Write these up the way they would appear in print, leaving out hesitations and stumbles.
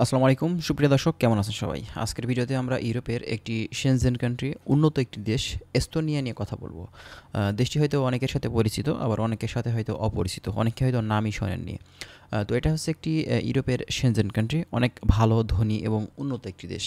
আসসালামু আলাইকুম সুপ্রিয় দর্শক, কেমন আছেন সবাই? আজকের ভিডিওতে আমরা ইউরোপের একটি সেনজেন কান্ট্রি, উন্নত একটি দেশ এস্তোনিয়া নিয়ে কথা বলবো। দেশটি হয়তো অনেকের সাথে পরিচিত, আবার অনেকের সাথে হয়তো অপরিচিত, অনেকে হয়তো নামই শোনেননি। তো এটা হচ্ছে একটি ইউরোপের সেনজেন কান্ট্রি, অনেক ভালো, ধনী এবং উন্নত একটি দেশ।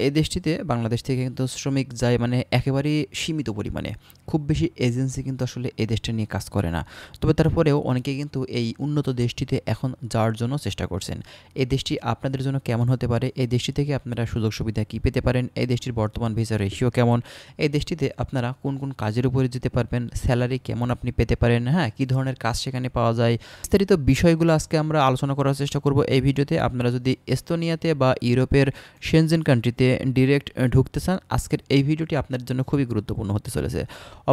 এই দেশটিতে বাংলাদেশ থেকে কিন্তু শ্রমিক যায় মানে একেবারেই সীমিত পরিমাণে। খুব বেশি এজেন্সি কিন্তু আসলে এই দেশটা নিয়ে কাজ করে না। তবে তারপরেও অনেকে কিন্তু এই উন্নত দেশটিতে এখন যাওয়ার জন্য চেষ্টা করছেন। এই দেশটি আপনাদের জন্য কেমন হতে পারে, এই দেশটি থেকে আপনারা সুযোগ সুবিধা কী পেতে পারেন, এই দেশটির বর্তমান ভিসা রেশিও কেমন, এই দেশটিতে আপনারা কোন কোন কাজের উপরে যেতে পারবেন, স্যালারি কেমন আপনি পেতে পারেন, হ্যাঁ, কী ধরনের কাজ সেখানে পাওয়া যায়, বিস্তারিত বিষয়গুলো আজকে আমরা আলোচনা করার চেষ্টা করব এই ভিডিওতে। আপনারা যদি এস্তোনিয়াতে বা ইউরোপের সেনজেন কান্ট্রিতে ডিরেক্ট ঢুকতে চান, আজকের এই ভিডিওটি আপনার জন্য খুবই গুরুত্বপূর্ণ হতে চলেছে।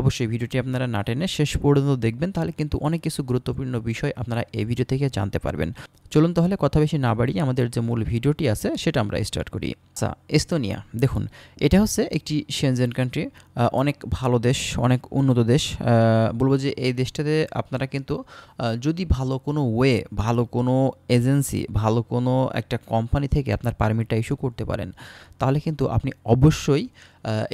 অবশ্যই ভিডিওটি আপনারা না টেনে শেষ পর্যন্ত দেখবেন, তাহলে কিন্তু অনেক কিছু গুরুত্বপূর্ণ বিষয় আপনারা এই ভিডিও থেকে জানতে পারবেন। চলুন তাহলে কথা বেশি না বাড়িয়ে আমাদের যে মূল ভিডিওটি আছে সেটা আমরা স্টার্ট করি। আচ্ছা, এস্তোনিয়া দেখুন, এটা হচ্ছে একটি সেনজেন কান্ট্রি, অনেক ভালো দেশ, অনেক উন্নত দেশ। বলবো যে এই দেশটাতে আপনারা কিন্তু যদি ভালো কোনো ভালো কোনো এজেন্সি, ভালো কোনো একটা কোম্পানি থেকে আপনার পারমিটটা ইস্যু করতে পারেন, তাহলে কিন্তু আপনি অবশ্যই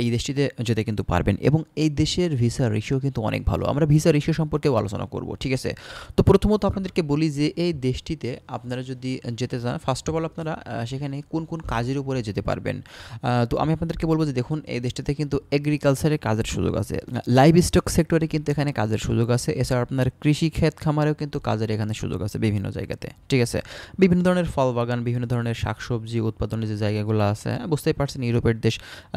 এই দেশটিতে যেতে কিন্তু পারবেন। এবং এই দেশের ভিসা রেশিও কিন্তু অনেক ভালো। আমরা ভিসা রেশিও সম্পর্কেও আলোচনা করব, ঠিক আছে? তো প্রথমত আপনাদেরকে বলি যে এই দেশটিতে আপনারা যদি যেতে চান, ফার্স্ট অফ অল আপনারা সেখানে কোন কোন কাজের উপরে যেতে পারবেন। তো আমি আপনাদেরকে বলবো যে দেখুন, এই দেশটাতে কিন্তু এগ্রিকালচারের কাজের সুযোগ আছে, লাইভ স্টক সেক্টরে কিন্তু এখানে কাজের সুযোগ আছে। এছাড়া আপনার কৃষি ক্ষেত খামারেও কিন্তু কাজের এখানে সুযোগ আছে বিভিন্ন জায়গাতে, ঠিক আছে? বিভিন্ন ধরনের ফল বাগান, বিভিন্ন ধরনের শাকসবজি উৎপাদনের যে জায়গাগুলো আছে, বুঝতেই পারছেন ইউরোপের দেশ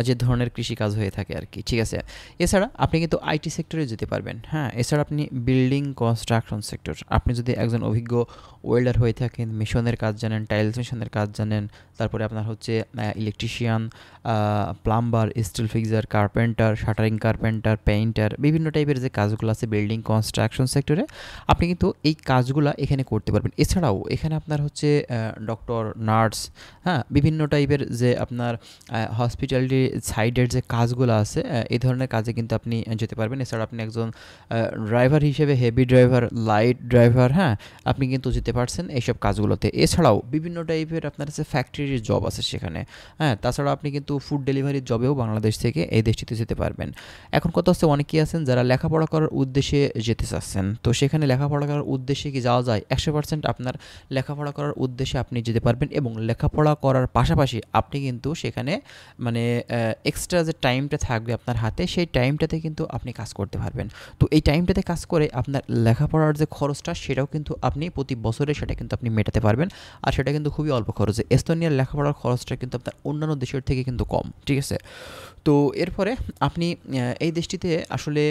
যে ধরনের কৃষিকাজ হয়ে থাকে আর কি, ঠিক আছে? এছাড়া আপনি কিন্তু আইটি সেক্টরে যেতে পারবেন, হ্যাঁ। এছাড়া আপনি বিল্ডিং কনস্ট্রাকশন সেক্টর, আপনি যদি একজন অভিজ্ঞ ওয়েল্ডার হয়ে থাকেন, মেশনের কাজ জানেন, টাইলস মেশনের কাজ জানেন, তারপরে আপনার হচ্ছে electrician, plumber, still fixer, carpenter, shuttering carpenter, painter, বিভিন্ন টাইপের যে কাজগুলো আছে বিল্ডিং কনস্ট্রাকশন সেক্টরে, আপনি কিন্তু এই কাজগুলো এখানে করতে পারবেন। এছাড়াও এখানে আপনার হচ্ছে ডক্টর, নার্স, হ্যাঁ, বিভিন্ন টাইপের যে আপনার হসপিটালিটি সাইডের যে কাজগুলো আছে, এই ধরনের কাজে কিন্তু আপনি যেতে পারবেন। এছাড়া আপনি একজন ড্রাইভার হিসেবে, হেভি ড্রাইভার, লাইট ড্রাইভার, হ্যাঁ, আপনি কিন্তু যেতে পারছেন এইসব কাজগুলোতে। এছাড়াও বিভিন্ন টাইপের আপনার কাছে ফ্যাক্টরির জব আছে সেখানে, হ্যাঁ। তাছাড়া আপনি কিন্তু ফুড ডেলিভারির জবেও বাংলাদেশ থেকে এই দেশটিতে যেতে পারবেন। এখন কথা হচ্ছে, অনেকেই আছেন যারা লেখাপড়া করার উদ্দেশ্যে যেতে চাচ্ছেন, তো সেখানে লেখাপড়া করার উদ্দেশ্যে কি যাওয়া যায়? 100% আপনার লেখাপড়া করার উদ্দেশ্যে আপনি যেতে পারবেন, এবং লেখাপড়া করার পাশাপাশি আপনি কিন্তু সেখানে মানে এক্সট্রা যে টাইমটা থাকবে আপনার হাতে, সেই টাইমটাতে কিন্তু আপনি কাজ করতে পারবেন। তো এই টাইমটাতে কাজ করে আপনার লেখাপড়ার যে খরচটা, সেটাও কিন্তু আপনি প্রতি বছরে সেটা কিন্তু আপনি মেটাতে পারবেন। আর সেটা কিন্তু খুবই অল্প খরচে। এস্তোনিয়ার লেখাপড়ার খরচটা কিন্তু আপনার অন্যান্য দেশের থেকে কিন্তু কম, ঠিক আছে? তো এরপরে আপনি এই দেশটিতে আসলে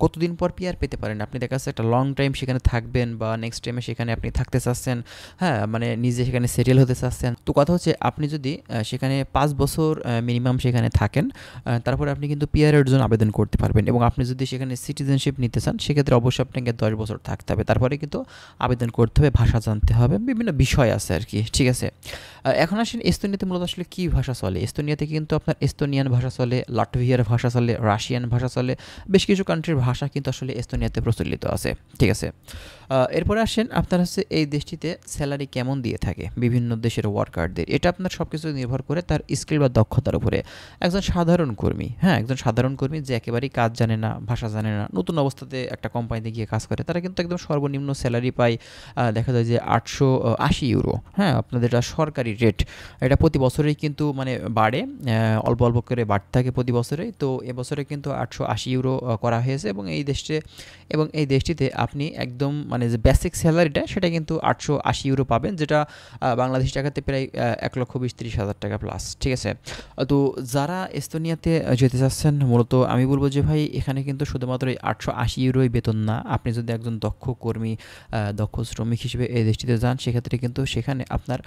কতদিন পর পিআর পেতে পারেন? আপনি দেখা যাচ্ছে একটা লং টাইম সেখানে থাকবেন, বা নেক্সট টাইমে সেখানে আপনি থাকতে চাচ্ছেন, হ্যাঁ, মানে নিজে সেখানে সেটেল হতে চাচ্ছেন। তো কথা হচ্ছে, আপনি যদি সেখানে 5 বছর মিনিমাম সেখানে থাকেন, তারপরে আপনি কিন্তু পিআরের জন্য আবেদন করতে পারবেন। এবং আপনি যদি সেখানে সিটিজেনশিপ নিতে চান, সেক্ষেত্রে অবশ্যই আপনাকে 10 বছর থাকতে হবে, তারপরে কিন্তু আবেদন করতে হবে, ভাষা জানতে হবে, বিভিন্ন বিষয় আছে আর কি, ঠিক আছে? এখন আসেন, এস্তোনিয়াতে মূলত আসলে কী ভাষা চলে। এস্তোনিয়াতে কিন্তু আপনার এস্তোনিয়ান ভাষা চলে, লাটভিয়ার ভাষা চলে, রাশিয়ান ভাষা চলে, বেশ কিছু কান্ট্রির ভাষা কিন্তু আসলে এস্তোনিয়াতে প্রচলিত আছে, ঠিক আছে? এরপরে আসেন, আপনার হচ্ছে এই দেশটিতে স্যালারি কেমন দিয়ে থাকে বিভিন্ন দেশের ওয়ার্কারদের, এটা আপনার সব কিছু নির্ভর করে তার স্কিল বা দক্ষতার উপরে। একজন সাধারণ কর্মী, হ্যাঁ, একজন সাধারণ কর্মী যে একেবারেই কাজ জানে না, ভাষা জানে না, নতুন অবস্থাতে একটা কোম্পানিতে গিয়ে কাজ করে, তারা কিন্তু একদম সর্বনিম্ন স্যালারি পায়, দেখা যায় যে 880 ইউরো, হ্যাঁ। আপনাদের এটা সরকারি রেট, এটা প্রতি বছরেই কিন্তু মানে বাড়ে, অল্প অল্প করে বাড়তে থাকে প্রতি বছরেই। তো এবছরে কিন্তু 880 ইউরো করা হয়েছে, এবং এই দেশটিতে আপনি একদম মানে যে বেসিক স্যালারিটা, সেটা কিন্তু 880 ইউরো পাবেন, যেটা বাংলাদেশি টাকাতে প্রায় 1,20,000-30,000 টাকা প্লাস, ঠিক আছে? তো যারা এস্তোনিয়াতে যেতে চাচ্ছেন, মূলত আমি বলবো যে ভাই, এখানে কিন্তু শুধুমাত্র এই 880 ইউরোই বেতন না। আপনি যদি একজন দক্ষ কর্মী, দক্ষ শ্রমিক হিসেবে এই দেশটিতে যান, সেক্ষেত্রে কিন্তু সেখানে আপনার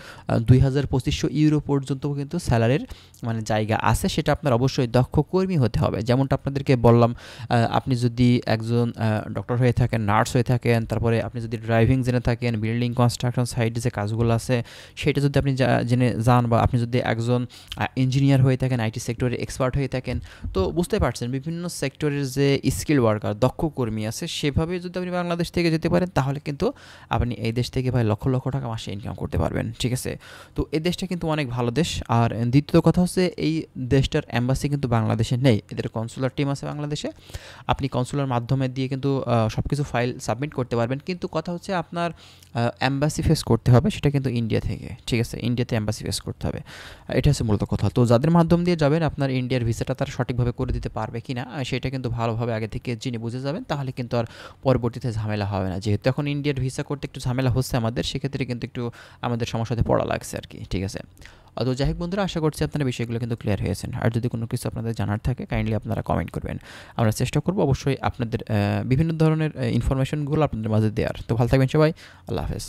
2,200 ইউরো পর্যন্ত কিন্তু স্যালারির মানে জায়গা আছে। সেটা আপনার অবশ্যই দক্ষ কর্মী হতে হবে। যেমনটা আপনাদেরকে বললাম, আপনি যদি একজন ডক্টর হয়ে থাকেন, নার্স হয়ে থাকেন, তারপরে আপনি যদি ড্রাইভিং জেনে থাকেন, বিল্ডিং কনস্ট্রাকশন সাইডে যে কাজগুলো আছে সেটা যদি আপনি জেনে যান, বা আপনি যদি একজন ইঞ্জিনিয়ার হয়ে থাকেন আইটি সেক্টরে, এক্সপার্ট হয়ে থাকেন, তো বুঝতে পারছেন বিভিন্ন সেক্টরের যে স্কিল ওয়ার্কার দক্ষ কর্মী আছে সেভাবে যদি আপনি বাংলাদেশ থেকে যেতে পারেন তাহলে কিন্তু আপনি এই দেশ থেকে ভাই লক্ষ লক্ষ টাকা মাসে ইনকাম করতে পারবেন, ঠিক আছে। তো এই দেশটা কিন্তু অনেক ভালো দেশ। আর দ্বিতীয় কথা হচ্ছে এই দেশটার অ্যাম্বাসি কিন্তু বাংলাদেশে নেই, এদের কনসুলার টিম আছে বাংলাদেশে। আপনি কনসুলার মাধ্যমে দিয়ে কিন্তু সব কিছু ফাইল সাবমিট করতে পারবেন, কিন্তু কথা হচ্ছে আপনার অ্যাম্বাসি ফেস করতে হবে, সেটা কিন্তু ইন্ডিয়া থেকে, ঠিক আছে, ইন্ডিয়াতে অ্যাম্বাসি ফেস করতে হবে। এটা হচ্ছে মূলত কথা। তো যাদের মাধ্যম দিয়ে যাবেন আপনার ইন্ডিয়ার ভিসাটা তারা সঠিকভাবে করে দিতে পারবে কি না সেটা কিন্তু ভালোভাবে আগে থেকে জেনে বুঝে যাবেন, তাহলে কিন্তু আর পরবর্তীতে ঝামেলা হবে না। যেহেতু এখন ইন্ডিয়ার ভিসা করতে একটু ঝামেলা হচ্ছে আমাদের, সেক্ষেত্রে কিন্তু একটু আমাদের সমস্যাতে পড়া লাগছে আর কি, ঠিক আছে। তো যাই হোক বন্ধুরা, আশা করছি আপনারা বিষয়গুলো কিন্তু ক্লিয়ার হয়েছেন। আর যদি কোনো কিছু আপনাদের জানার থাকে কাইন্ডলি আপনারা কমেন্ট করবেন, আমরা চেষ্টা করবো অবশ্যই আপনাদের বিভিন্ন ধরনের ইনফরমেশনগুলো আপনাদের মাঝে দেওয়ার। তো ভালো থাকবেন সবাই, আল্লাহ হাফেজ।